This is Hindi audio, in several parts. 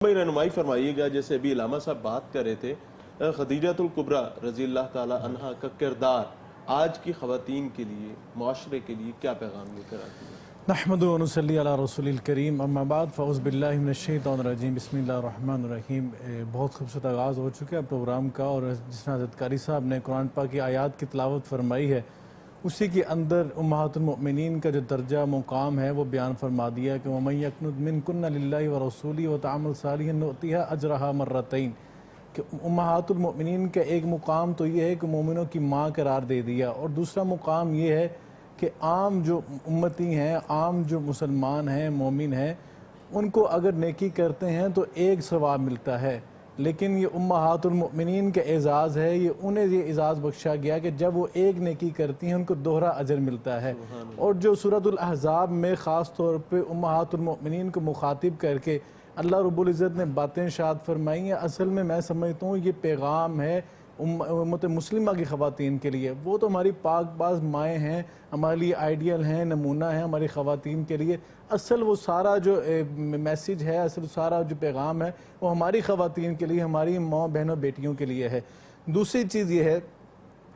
भाई रहनुमाई फरमाइएगा, जैसे अभी इलामा साहब बात कर रहे थे खदीजतुल कुबरा रज़ी अल्लाह ताला अन्हा का किरदार आज की ख़वातीन के लिए, माशरे के लिए क्या पैगाम लेकर आती है? नहमदु व नुसल्ली अला रसूलिल करीम, अम्मा बाद, फ़ऊज़ु बिल्लाहि मिनश शैतानिर रजीम, बिस्मिल्लाहिर रहमानिर रहीम। बहुत खूबसूरत आगाज़ हो चुका है प्रोग्राम का, और जिस तरह हज़रत कारी साहब ने कुरान पाक की आयात की तिलावत फरमाई है, उसी के अंदर उम्महातुल मोमिनीन का जो दर्जा मुकाम है वो बयान फरमा दिया कि वमन यक़नुत मिनकुन्ना लिल्लाहि व रसूलिही व तअमल सालिहन नुअतिहा अजरहा मर्रतैन, कि उम्महातुल मोमिनीन का एक मुकाम तो ये है कि मोमिनों की माँ करार दे दिया, और दूसरा मुकाम ये है कि आम जो उम्मती हैं, आम जो मुसलमान हैं, मोमिन हैं, उनको अगर नेकी करते हैं तो एक सवाब मिलता है। लेकिन ये उम्महातुल मोमिनीन का एज़ाज़ है, ये उन्हें ये एज़ाज़ बख्शा गया कि जब वो एक नेकी करती हैं उनको दोहरा अजर मिलता है। और जो सूरतुल अहज़ाब में ख़ास तौर पे उम्महातुल मोमिनीन को मुखातिब करके अल्लाह रब्बुल इज़्ज़त ने बातें इरशाद फरमाई हैं, असल में मैं समझता हूँ ये पैगाम है उम्मत मुस्लिमा की ख़वातीन के लिए। वो तो हमारी पाकबाज़ माएँ हैं, हमारे लिए आइडियल हैं, नमूना है हमारी ख़वातीन के लिए। असल वो सारा जो मैसेज है, असल सारा जो पैगाम है वो हमारी ख़वातीन के लिए, हमारी माँ बहनों बेटियों के लिए है। दूसरी चीज़ ये है,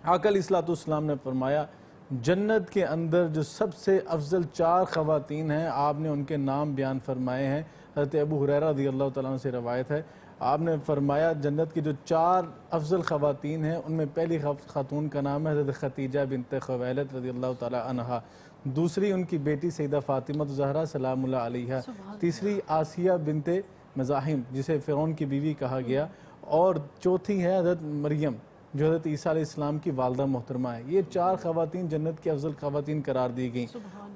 आका अलैहिस्सलाम ने फरमाया जन्नत के अंदर जो सबसे अफजल 4 ख़वातीन हैं, आपने उनके नाम बयान फरमाए हैं। हज़रत अबू हुरैरा रज़ियल्लाहु तआला अन्हु से रवायत है, आपने फरमाया जन्नत की जो 4 अफजल ख़वातीन हैं उनमें पहली खातून का नाम है हज़रत खतीजा बिन्त खुवैलिद रज़ियल्लाहु तआला अन्हा, दूसरी उनकी बेटी सैयदा फ़ातिमा ज़हरा सलामुल्लाह अलैहा, तीसरी आसिया बिन्त मज़ाहिम जिसे फ़िरौन की बीवी कहा गया, और चौथी है हज़रत मरियम जो हज़रत ईसा अलैहिस्सलाम की वालदा मोहतरमा है। ये 4 ख़वातीन जन्नत की अफजल ख़वातीन करार दी गई।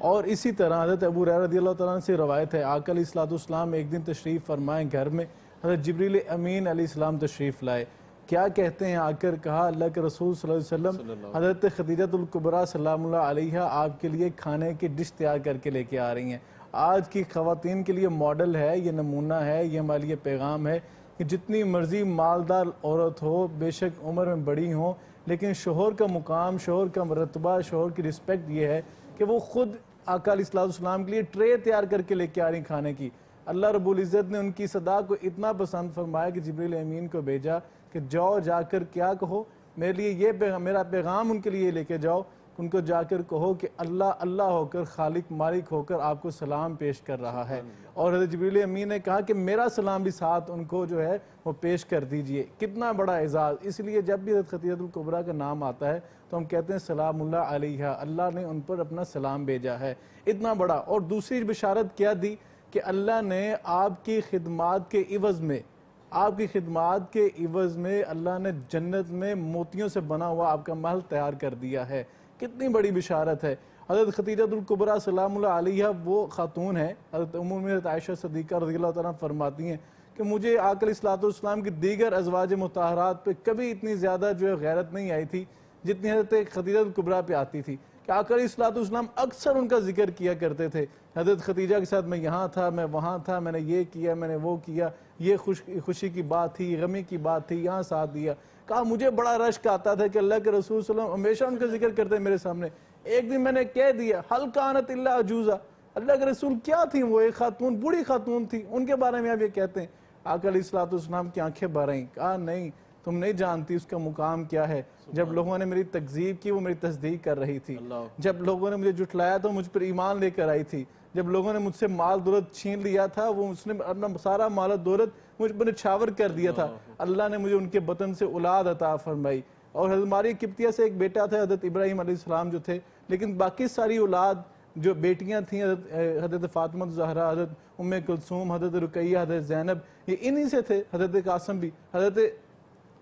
और इसी तरह हज़रत अबू हुरैरा रज़ियल्लाहु तआला अन्हु से रवायत है, आका अलैहिस्सलाम एक दिन तशरीफ़ फरमाए घर में, हज़रत जिब्रील अमीन अलैहिस्सलाम तशरीफ़ लाए। क्या कहते हैं आकर कहा, अल्लाह के रसूल सल्लल्लाहु अलैहि वसल्लम हज़रत खदीजतुल कुबरा सलामुल्लाह अलैहा आपके लिए खाने की डिश तैयार करके लेके आ रही हैं। आज की ख़वातीन के लिए मॉडल है, ये नमूना है, ये हमारे लिए पैगाम है कि जितनी मर्जी मालदार औरत हो, बेशक उम्र में बड़ी हो, लेकिन शोहर का मुकाम, शोहर का रतबा, शोहर की रिस्पेक्ट ये है कि वो ख़ुद आका अलैहिस्सलाम के लिए ट्रे तैयार करके लेके आ रही खाने की। अल्लाह रब्बुल इज़्ज़त ने उनकी सदा को इतना पसंद फरमाया कि जिब्रील अमीन को भेजा कि जाओ जाकर क्या कहो, मेरे लिए ये मेरा पैगाम उनके लिए लेके जाओ, उनको जाकर कहो कि अल्लाह अल्लाह होकर, खालिक मालिक होकर आपको सलाम पेश कर रहा है। और हज़रत जिब्रील अमीन ने कहा कि मेरा सलाम भी साथ उनको जो है वो पेश कर दीजिए। कितना बड़ा एजाज़। इसलिए जब भी हज़रत खदीजतुल कुबरा का नाम आता है तो हम कहते हैं सलामुल्लाह अलैहा, अल्लाह ने उन पर अपना सलाम भेजा है। इतना बड़ा। और दूसरी बिशारत क्या दी कि अल्लाह ने आपकी खिदमात के इवज़ में, आपकी खिदमात के इवज़ में अल्लाह ने जन्नत में मोतियों से बना हुआ आपका महल तैयार कर दिया है। कितनी बड़ी बिशारत है। हज़रत खदीजतुल कुबरा सलामुल्लाह अलैहा वो खातून है, हज़रत उम्मुल मोमिनीन आयशा सिद्दीक़ा रज़ियल्लाहु तआला फरमाती हैं कि मुझे आका अलैहिस्सलाम की दीगर अज़वाज मुताहरात पे कभी इतनी ज़्यादा जो है गैरत नहीं आई थी जितनी हज़रत खदीजतुल कुबरा पे आती थी। कि आका अलैहिस्सलाम अक्सर उनका जिक्र किया करते थे, हज़रत खदीजा के साथ मैं यहाँ था, मैं वहाँ था, मैंने ये किया, मैंने वो किया, ये खुशी की बात थी, गमी की बात थी, यहाँ साथ दिया। कहा मुझे बड़ा रश्क आता था कि अल्लाह के रसूल सल्लल्लाहु अलैहि वसल्लम हमेशा उनका जिक्र करते मेरे सामने। एक दिन मैंने कह दिया हल कानत इल्ला अजूज़ा, अल्लाह के रसूल क्या थी वो, एक खातून, बूढ़ी खातून थी, उनके बारे में आप ये कहते हैं। आका अलैहिस्सलाम की आंखें भर आईं। कहा नहीं, तुम नहीं जानती उसका मुकाम क्या है। जब लोगों ने मेरी तकज़ीब की वो मेरी तस्दीक कर रही थी, जब लोगों ने मुझे जुटलाया तो मुझ पर ईमान लेकर आई थी, जब लोगों ने मुझसे माल दौलत छीन लिया था वो उसने अपना सारा माल दौलत मुझ पर निछावर कर दिया था, अल्लाह ने मुझे उनके बतन से औलाद अता फरमाई। और हज़रत मारिया किप्तिया से एक बेटा था हज़रत इब्राहीम अलैहिस्सलाम जो थे, लेकिन बाकी सारी औलाद जो बेटियां थीं, हज़रत फ़ातिमा ज़हरा, हज़रत उम्मे कुलसूम, हज़रत रुकैया, हज़रत ज़ैनब, ये इन्हीं से थे। हज़रत कासिम भी हज़रत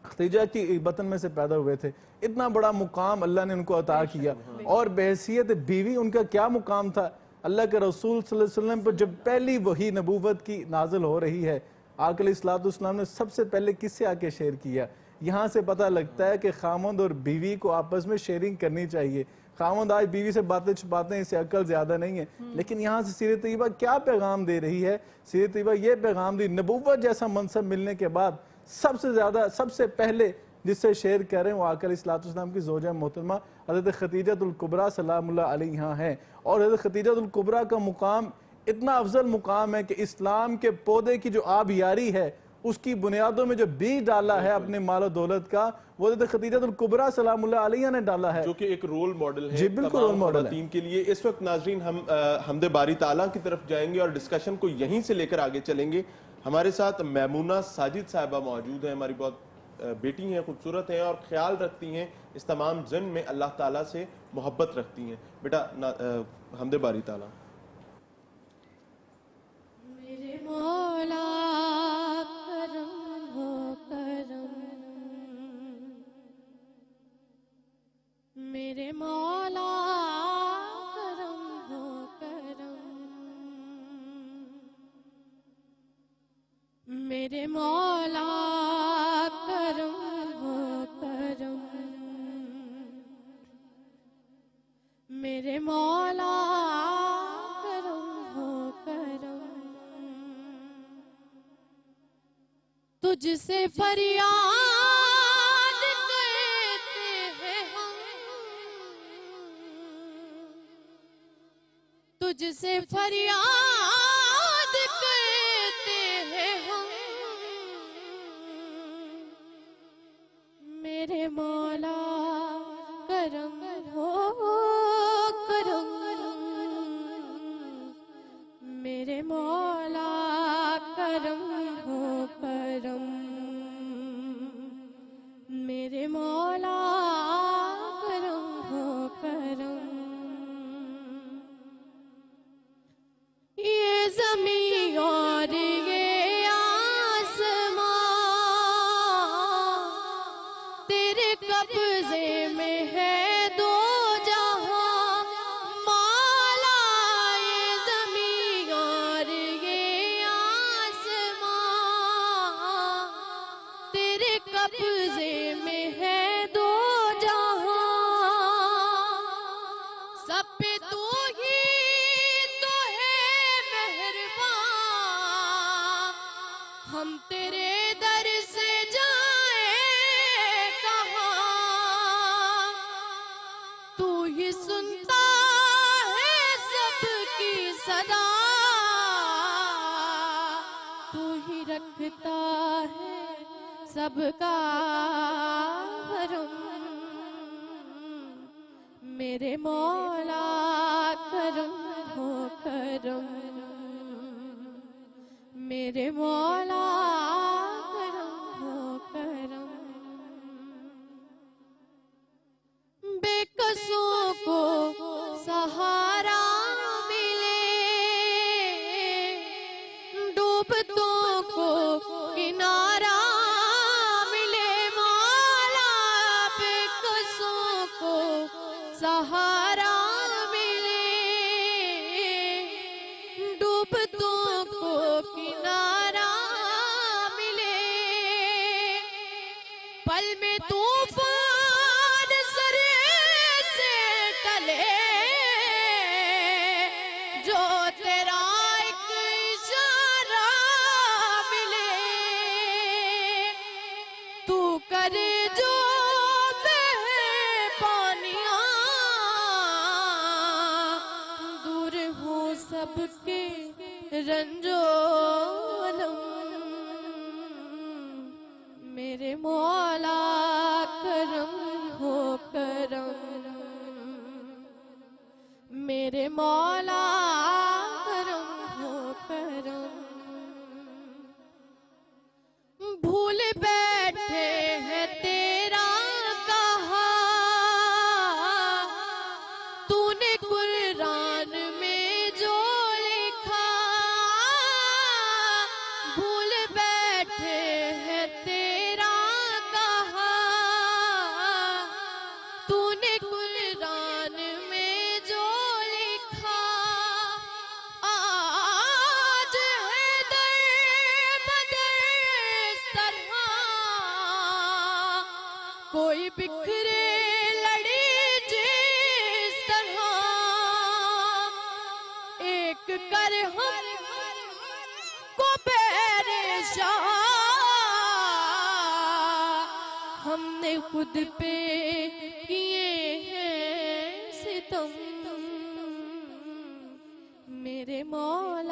खदीजा की बतन में से पैदा हुए थे। इतना बड़ा मुकाम अल्लाह ने उनको अता किया। और बहैसियत बीवी उनका क्या मुकाम था। अल्लाह के रसूल सल्लल्लाहु अलैहि वसल्लम पर जब पहली वही नबूवत की नाजिल हो रही है, आका अलैहिस्सलाम ने सबसे पहले किससे आके शेयर किया। यहाँ से पता लगता है कि खामद और बीवी को आपस में शेयरिंग करनी चाहिए। खामद आज बीवी से बातें छुपाते हैं, इससे अकल ज्यादा नहीं है, लेकिन यहाँ से सीरत तैयबा क्या पैगाम दे रही है। सीरत तैयबा ये पैगाम दी, नबूवत जैसा मनसब मिलने के बाद सबसे ज्यादा, सबसे पहले जिससे शेयर कर रहे हैं वो आका अलैहिस्सलाम की ज़ौजा मोहतरमा हज़रत खदीजतुल कुबरा सलामुल्लाह अलैहा है। और हज़रत खदीजतुल कुबरा का मुकाम इतना अफजल मुकाम है कि इस्लाम के पौधे की जो आबियारी है उसकी बुनियादों में जो बीज डाला है अपने मालो दौलत का, वो हज़रत खदीजतुल कुबरा सलामुल्लाह अलैहा ने डाला है, जो कि एक रोल मॉडल है जी बिल्कुल रोल मॉडल है ख़वातीन के लिए। इस वक्त नाजरीन हम हमदे बारी ताला की तरफ जाएंगे और डिस्कशन को यहीं से लेकर आगे चलेंगे। हमारे साथ मैमूना साजिद साहिबा मौजूद हैं, हमारी बहुत बेटी हैं, खूबसूरत हैं और ख्याल रखती हैं, इस तमाम जिन में अल्लाह ताला से मोहब्बत रखती हैं। बेटा हमदे बारी ताला। मेरे मौला करम हो करम, मेरे मौला करम हो करम, मेरे मौला करम हो करम, मेरे मौला करम हो करम। तुझसे फरियाद करते हैं हम, तुझसे फरियाद करते हैं हम, मेरे मौला करम हो करम, मेरे मौला करम हो करम, मेरे मौला करम हो करम। ये ज़मीं और ये आसमां तेरे कब्ज़े में है दो जहां मौला। ये ज़मीं और ये आसमां तेरे कब्ज़े में है दो जहां, सब पे तू ही तो है मेहरबान, हम तेरे दर से जाए कहाँ। तू ही सुनता है सबकी सदा, तू ही रखता है सबका भरम, मेरे मौला करम हो करम, मेरे मौला करम हो करम। बेकसों को सहारा मिले, डूबतों को किनारा मिले मौला। बेकसों को सहारा मिले, डूबतों को किनारा मिले, पल में तूफान सरे से टले, जो तेरा एक इशारा मिले, तू करे जो बहे पानियां, दूर हो सबके रंजो अलम, मेरे मौला करम हो करम, मेरे मौला करम हो करम। भूल बैठे हैं तेरा कहा, तूने कुरान में जो लिखा। भूल बैठे हैं तेरा कहा, तूने कुरान में जो लिखा। आज है दर बदर इस तरह, कोई बिखरे लड़ी जिस तरह, एक कर हम को परेशान, हमने खुद पे किए हैं सितम, मेरे मौला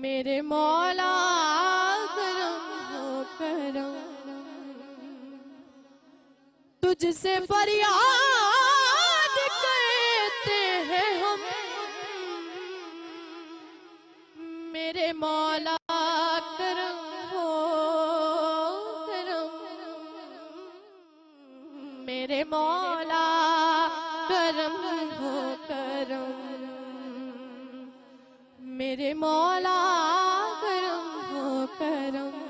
मेरे मौला करम हो करम, तुझसे फरियाद करते हैं हम, मेरे मौला करम हो करम, मेरे मौला करम हो करम, मेरे मौला करम हो करम।